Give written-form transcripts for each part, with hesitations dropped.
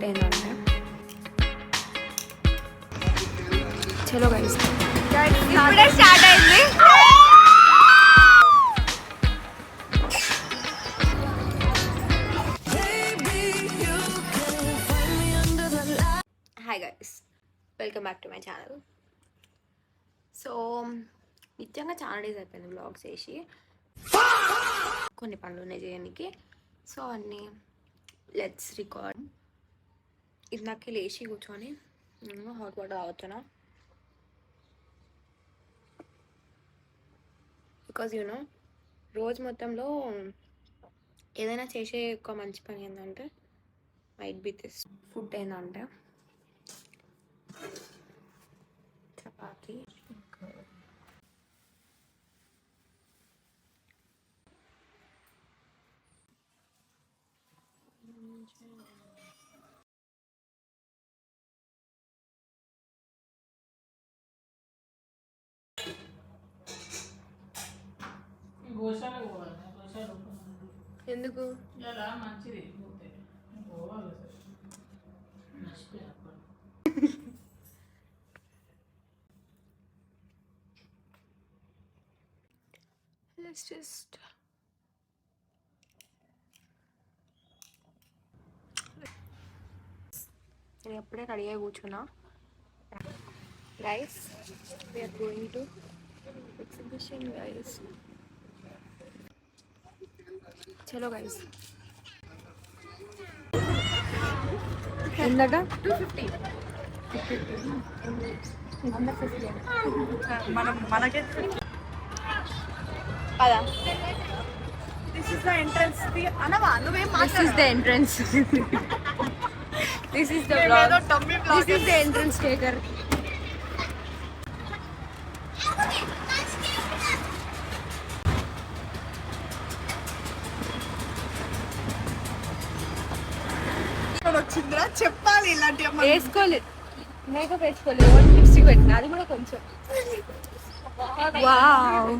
ఏంటంటే చలో గైస్ ఇప్పుడే స్టార్ట్ అయింది. Hi guys, welcome back to my channel. So నిజంగా చాలా డేస్ అయిపోయింది బ్లాగ్స్ చేసి, కొన్ని పనులు ఉన్నాయి చేయడానికి. సో అన్నీ లెట్స్ రికార్డ్. ఇందాకే లేచి కూర్చొని హాట్ వాటర్ తాగుతున్నా, బికాజ్ యూనో రోజు మొత్తంలో ఏదైనా చేసే ఒక మంచి పని ఏంటంటే మైట్ బి దిస్ ఫుడ్. ఏంటంటే చపాతి, ఎందుకు మంచిది లెట్స్ జస్ట్ నేను ఎప్పుడే రెడీ అయి కూర్చున్నా. Guys we are going to exhibition guys. చలో గైస్. ఎందట 250 మనకే కదా. This is the entrance. అనవా నువ్వేం This is the entrance. This is the ఏదో vlog. Tummy This is the entrance taker. వచ్చిందిరా చెప్పాలి ఇలాంటి వేసుకోలేదు, మేకప్ వేసుకోలేదు, ఓన్లీ లిప్స్టిక్ పెట్టిన, అది కూడా కొంచెం. వావ్,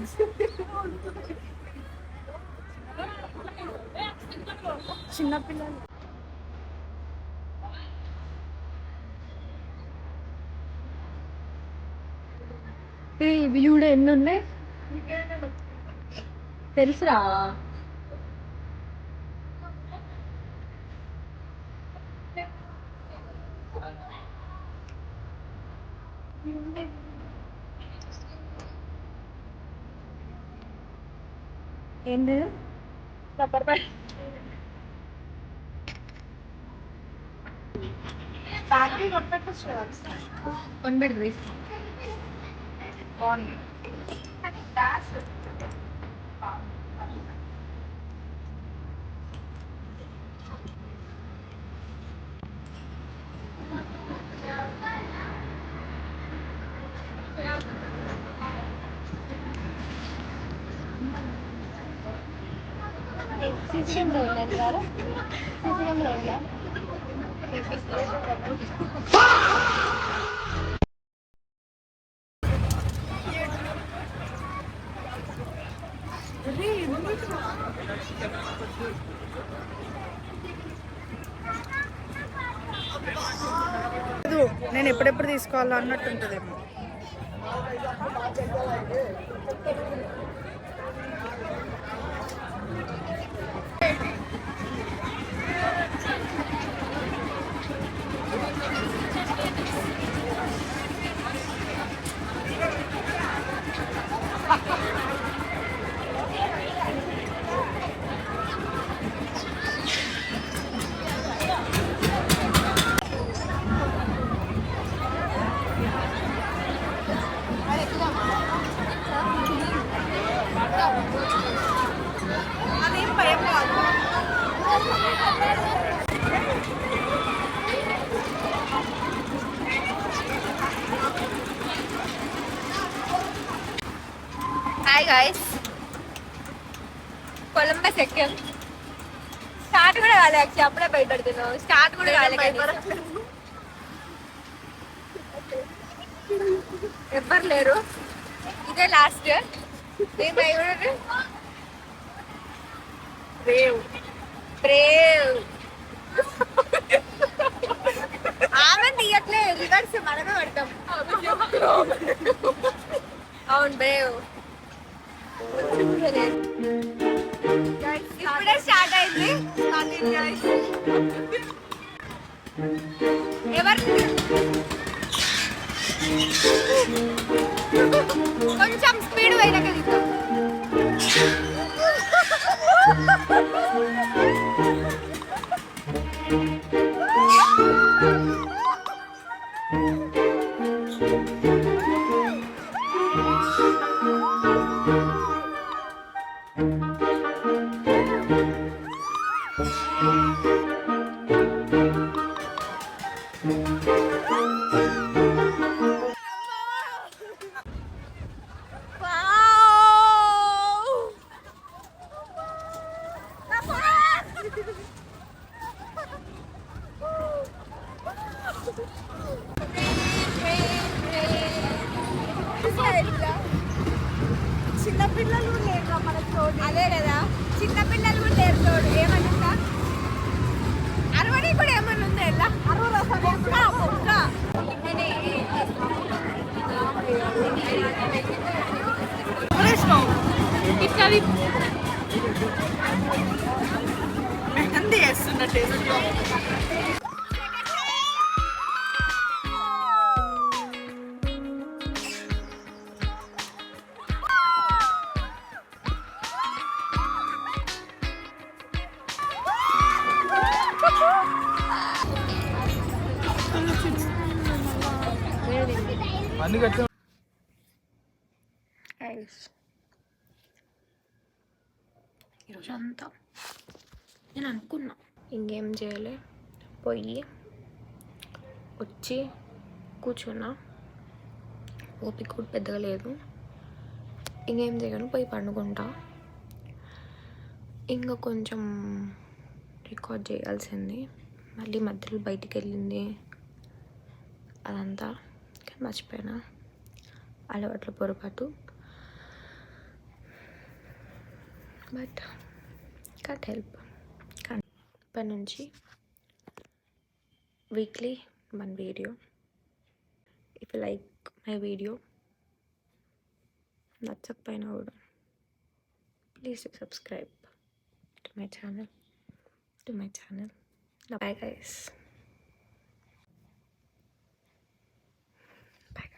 చిన్నపిల్లలు. ఇవి కూడా ఎన్ని ఉన్నాయి తెలుసురా. ఏంది రబ్బర్ బ్యాండ్ బ్యాటరీ కొట్టచ్చు కొనిపెడుతుంది. బాగుంది. సీసీ కెమెరా ఉందండి కదా, సీసీ కెమెరా ఉందా? నేను ఎప్పుడెప్పుడు తీసుకోవాలో అన్నట్టు ఉంటుందేమో. అదేం భయం కాదు. హాయ్ గాయస్, కొలంబస్ ఎక్కాం. స్టార్ట్ కూడా కాలే, యాక్చువల్లీ అప్పుడే బయటడుతున్నాం. స్టార్ట్ కూడా కాలే, ఎవ్వరు లేరు. ఇదే లాస్ట్. బ్రేవ్ బ్రేవ్ రివర్స్ మనమే పడతాం. అవును బేవ్. ఇప్పుడే స్టార్ట్ అయింది. ఎవరు కొంచెం స్పీడ్ పోయినాక తీద్దాం. చిన్నపిల్లలు లేరు మనకు తోడు. అదే కదా, చిన్నపిల్లలు కూడా లేరు తోడు. ఏమన్నా అరవని కూడా ఏమన్నా ఉందా? ఎలా మెహందీ వేస్తున్నట్టు ఈరోజు అంతా నేను అనుకున్నా ఇంకేం చేయలే, పోయి వచ్చి కూర్చున్నా. ఓపిక కూడా పెద్దగా లేదు, ఇంకేం చేయను, పోయి పండుకుంటా. ఇంకా కొంచెం రికార్డ్ చేయాల్సింది, మళ్ళీ మధ్యలో బయటికి వెళ్ళింది అదంతా, కానీ మర్చిపోయినా. అలవాట్ల పొరపాటు, బట్ కాంట్ హెల్ప్. ఇప్పటి నుంచి weekly 1 video. If you like my video, నచ్చకపోయినా కూడా please subscribe to my channel. Bye guys. Bye.